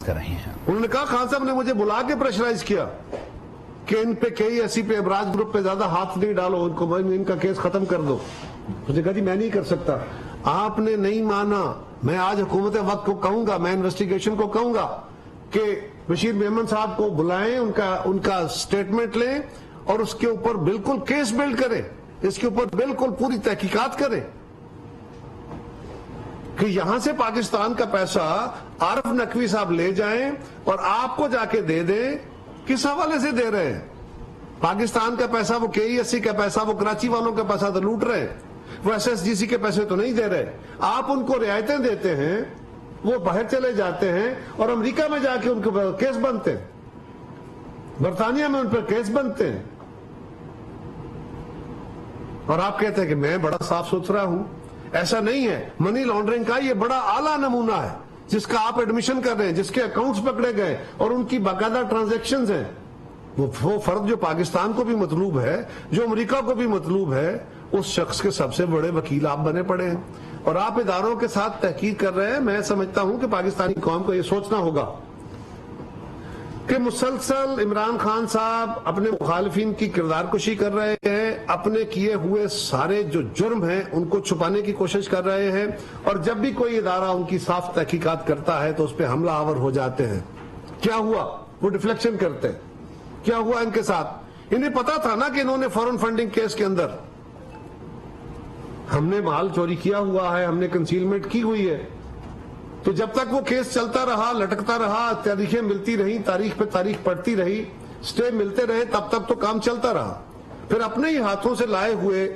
کر رہے ہیں. انہوں نے کہا خان صاحب نے مجھے بلا کے پریشرائز کیا کہ ان پہ کئی ایسی پہ ابراج گروپ پہ زیادہ ہاتھ نہیں ڈالو, ان کا کیس ختم کر دو. مجھے کہا جی میں نہیں کر سکتا. آپ نے نہیں مانا. میں آج حکومت وقت کو کہوں گا, میں انویسٹیگیشن کو کہوں گا کہ بشیر میمن صاحب کو بلائیں, ان کا سٹیٹمنٹ لیں اور اس کے اوپر بالکل کیس بلڈ کریں, اس کے اوپر بالکل پوری تحقیقات کریں کہ یہاں سے پاکستان کا پیسہ عارف نقوی صاحب لے جائیں اور آپ کو جا کے دے دیں. کس حوالے سے دے رہے ہیں؟ پاکستان کا پیسہ, وہ KESC کا پیسہ, وہ کراچی والوں کا پیسہ تو لوٹ رہے ہیں, وہ SSGC کے پیسے تو نہیں دے رہے. آپ ان کو رعایتیں دیتے ہیں, وہ باہر چلے جاتے ہیں اور امریکہ میں جا کے ان کے کیس بنتے ہیں, برطانیہ میں ان پر کیس بنتے ہیں, اور آپ کہتے ہیں کہ میں بڑا صاف ستھرا ہوں. ایسا نہیں ہے. منی لانڈرنگ کا یہ بڑا اعلیٰ نمونہ ہے جس کا آپ ایڈمیشن کر رہے ہیں, جس کے اکاؤنٹس پکڑے گئے اور ان کی باقاعدہ ٹرانزیکشنز ہیں. وہ فرد جو پاکستان کو بھی مطلوب ہے, جو امریکہ کو بھی مطلوب ہے, اس شخص کے سب سے بڑے وکیل آپ بنے پڑے ہیں اور آپ اداروں کے ساتھ تحقیق کر رہے ہیں. میں سمجھتا ہوں کہ پاکستانی قوم کو یہ سوچنا ہوگا کہ مسلسل عمران خان صاحب اپنے مخالفین کی کردار کشی کر رہے ہیں, اپنے کیے ہوئے سارے جو جرم ہیں ان کو چھپانے کی کوشش کر رہے ہیں, اور جب بھی کوئی ادارہ ان کی صاف تحقیقات کرتا ہے تو اس پہ حملہ آور ہو جاتے ہیں. کیا ہوا؟ وہ ڈیفلیکشن کرتے ہیں. کیا ہوا ان کے ساتھ؟ انہیں پتا تھا نا کہ انہوں نے فورن فنڈنگ کیس کے اندر ہم نے مال چوری کیا ہوا ہے, ہم نے کنسیلمنٹ کی ہوئی ہے. تو جب تک وہ کیس چلتا رہا, لٹکتا رہا, تاریخیں ملتی رہی, تاریخ پہ تاریخ پڑتی رہی, سٹے ملتے رہے, تب تک تو کام چلتا رہا. پھر اپنے ہی ہاتھوں سے لائے ہوئے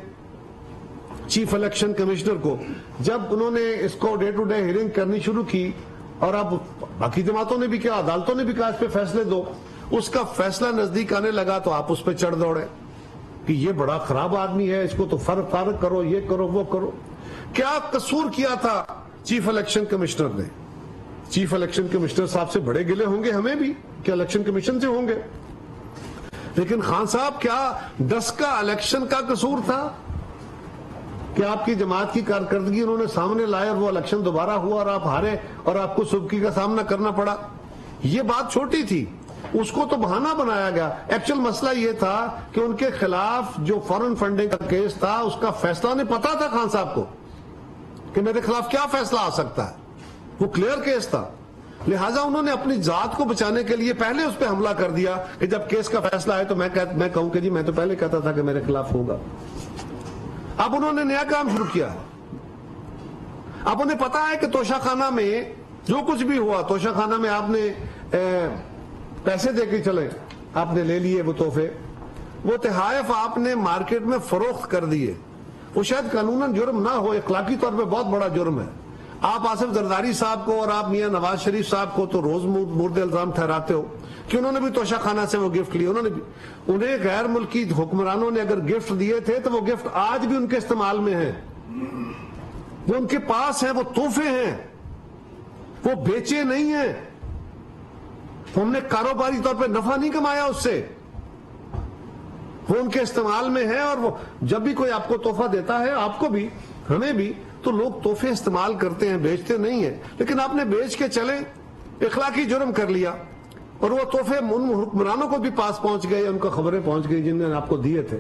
چیف الیکشن کمشنر کو جب انہوں نے اس کو ڈے ٹو ڈے ہیئرنگ کرنی شروع کی, اور اب باقی جماعتوں نے بھی کیا, عدالتوں نے بھی کہا اس پہ فیصلے دو, اس کا فیصلہ نزدیک آنے لگا تو آپ اس پہ چڑھ دوڑے کہ یہ بڑا خراب آدمی ہے, اس کو تو فارغ کرو, یہ کرو, وہ کرو. کیا قصور کیا تھا چیف الیکشن کمشنر نے؟ چیف الیکشن کمشنر صاحب سے بڑے گلے ہوں گے ہمیں بھی کہ الیکشن کمیشن سے ہوں گے, لیکن خان صاحب کیا 10 کا الیکشن کا قصور تھا کہ آپ کی جماعت کی کارکردگی انہوں نے سامنے لائے اور وہ الیکشن دوبارہ ہوا اور آپ ہارے اور آپ کو سبکی کا سامنا کرنا پڑا؟ یہ بات چھوٹی تھی, اس کو تو بہانہ بنایا گیا. ایکچوئل مسئلہ یہ تھا کہ ان کے خلاف جو فورن فنڈنگ کا کیس تھا اس کا فیصلہ انہیں پتا تھا خان صاحب کو کہ میرے خلاف کیا فیصلہ آ سکتا ہے, وہ کلیئر کیس تھا. لہٰذا انہوں نے اپنی ذات کو بچانے کے لیے پہلے اس پہ حملہ کر دیا کہ جب کیس کا فیصلہ ہے تو میں کہوں کہ جی میں تو پہلے کہتا تھا کہ میرے خلاف ہوگا. اب انہوں نے نیا کام شروع کیا. اب انہیں پتا ہے کہ توشہ خانہ میں جو کچھ بھی ہوا, توشہ خانہ میں آپ نے پیسے دے کے چلے, آپ نے لے لیے وہ تحفے, وہ تحائف آپ نے مارکیٹ میں فروخت کر دیے. وہ شاید قانوناً جرم نہ ہو, اخلاقی طور پہ بہت بڑا جرم ہے. آپ آصف زرداری صاحب کو اور آپ میاں نواز شریف صاحب کو تو روز مورد الزام ٹھہراتے ہو کہ انہوں نے بھی توشہ خانہ سے وہ گفٹ لیے. انہیں غیر ملکی حکمرانوں نے اگر گفٹ دیے تھے تو وہ گفٹ آج بھی ان کے استعمال میں ہیں, وہ ان کے پاس ہیں, وہ تحفے ہیں, وہ بیچے نہیں ہیں. ہم نے کاروباری طور پہ نفع نہیں کمایا اس سے, وہ ان کے استعمال میں ہے. اور وہ جب بھی کوئی آپ کو تحفہ دیتا ہے, آپ کو بھی ہمیں بھی, تو لوگ تحفے استعمال کرتے ہیں, بیچتے نہیں ہیں. لیکن آپ نے بیچ کے چلے, اخلاقی جرم کر لیا, اور وہ تحفے ان حکمرانوں کو بھی پاس پہنچ گئے, ان کو خبریں پہنچ گئی جن نے آپ کو دیے تھے.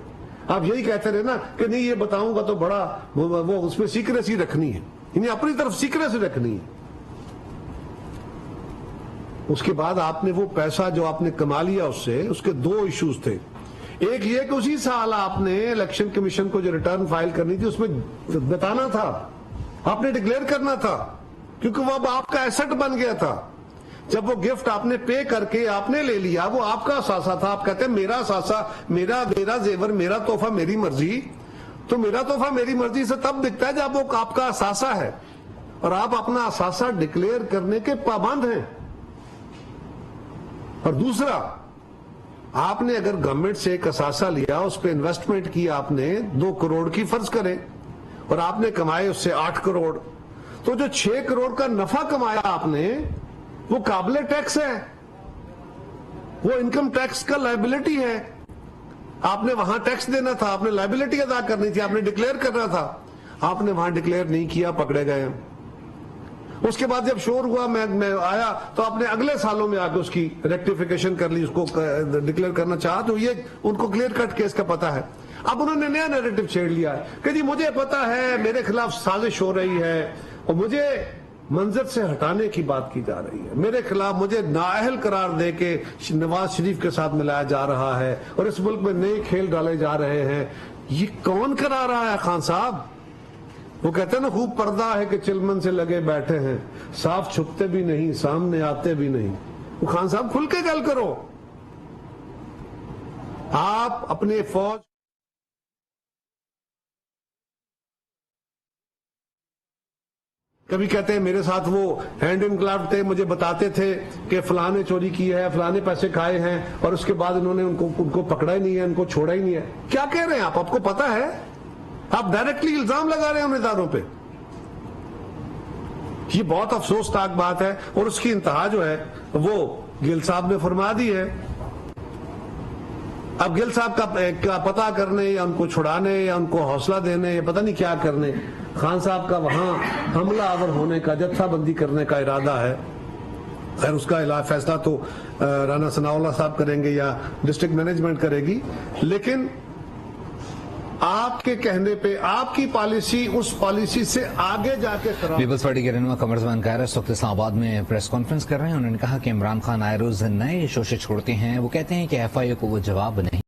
آپ یہی کہتے رہے نا کہ نہیں یہ بتاؤں گا تو بڑا وہ اس میں سیکریسی رکھنی ہے, انہیں اپنی طرف سیکریسی رکھنی ہے. اس کے بعد آپ نے وہ پیسہ جو آپ نے کما لیا اس سے, اس کے 2 ایشوز تھے. ایک یہ کہ اسی سال آپ نے الیکشن کمیشن کو جو ریٹرن فائل کرنی تھی اس میں بتانا تھا, آپ نے ڈکلیئر کرنا تھا, کیونکہ وہ اب آپ کا ایسٹ بن گیا تھا. جب وہ گفٹ آپ نے پے کر کے آپ نے لے لیا, وہ آپ کا اثاثہ تھا. آپ کہتے ہیں میرا اثاثہ, میرا زیور, میرا تحفہ میری مرضی. تو میرا تحفہ میری مرضی سے تب دکھتا ہے جب وہ آپ کا اثاثہ ہے اور آپ اپنا اثاثہ ڈکلیئر کرنے کے پابند ہیں. اور دوسرا, آپ نے اگر گورنمنٹ سے ایک اثاثہ لیا, اس پہ انویسٹمنٹ کی آپ نے 2 کروڑ کی فرض کریں, اور آپ نے کمائے اس سے 8 کروڑ, تو جو 6 کروڑ کا نفع کمایا آپ نے وہ قابل ٹیکس ہے, وہ انکم ٹیکس کا لائبلٹی ہے. آپ نے وہاں ٹیکس دینا تھا, آپ نے لائبلٹی ادا کرنی تھی, آپ نے ڈکلیئر کرنا تھا. آپ نے وہاں ڈکلیئر نہیں کیا, پکڑے گئے. اس کے بعد جب شور ہوا میں آیا تو آپ نے اگلے سالوں میں آگے اس کی ریکٹیفیکیشن کر لی, اس کو ڈکلیئر کرنا چاہا, تو یہ ان کو کلیئر کٹ کیس کا پتہ ہے. اب انہوں نے نیا نیریٹو چھیڑ لیا ہے کہ جی مجھے پتا ہے میرے خلاف سازش ہو رہی ہے اور مجھے منظر سے ہٹانے کی بات کی جا رہی ہے, میرے خلاف مجھے نااہل قرار دے کے نواز شریف کے ساتھ ملایا جا رہا ہے اور اس ملک میں نئے کھیل ڈالے جا رہے ہیں. یہ کون کرا رہا ہے خان صاحب؟ وہ کہتے ہیں نا خوب پردہ ہے کہ چلمن سے لگے بیٹھے ہیں, صاف چھپتے بھی نہیں سامنے آتے بھی نہیں. وہ خان صاحب کھل کے گل کرو. آپ اپنے فوج کبھی کہتے ہیں میرے ساتھ وہ ہینڈ ان گلو تھے, مجھے بتاتے تھے کہ فلاں نے چوری کی ہے, فلاں نے پیسے کھائے ہیں, اور اس کے بعد انہوں نے ان کو پکڑا ہی نہیں ہے, ان کو چھوڑا ہی نہیں ہے. کیا کہہ رہے ہیں آپ کو پتا ہے؟ آپ ڈائریکٹلی الزام لگا رہے ہیں ان اداروں پہ. یہ بہت افسوسناک بات ہے, اور اس کی انتہا جو ہے وہ گل صاحب نے فرما دی ہے. اب گل صاحب کا پتہ کرنے یا ان کو چھڑانے یا ان کو حوصلہ دینے یا پتہ نہیں کیا کرنے, خان صاحب کا وہاں حملہ آور ہونے کا, جتھا بندی کرنے کا ارادہ ہے. خیر اس کا فیصلہ تو رانا ثناء اللہ صاحب کریں گے یا ڈسٹرکٹ مینجمنٹ کرے گی, لیکن آپ کے کہنے پہ آپ کی پالیسی اس پالیسی سے آگے جا کے پیپلز پارٹی کے رہنما قمر زمان قاہرہ اس وقت اسلام آباد میں پریس کانفرنس کر رہے ہیں. انہوں نے کہا کہ عمران خان آئے روز نئے شوشے چھوڑتے ہیں. وہ کہتے ہیں کہ ایف آئی اے کو وہ جواب نہیں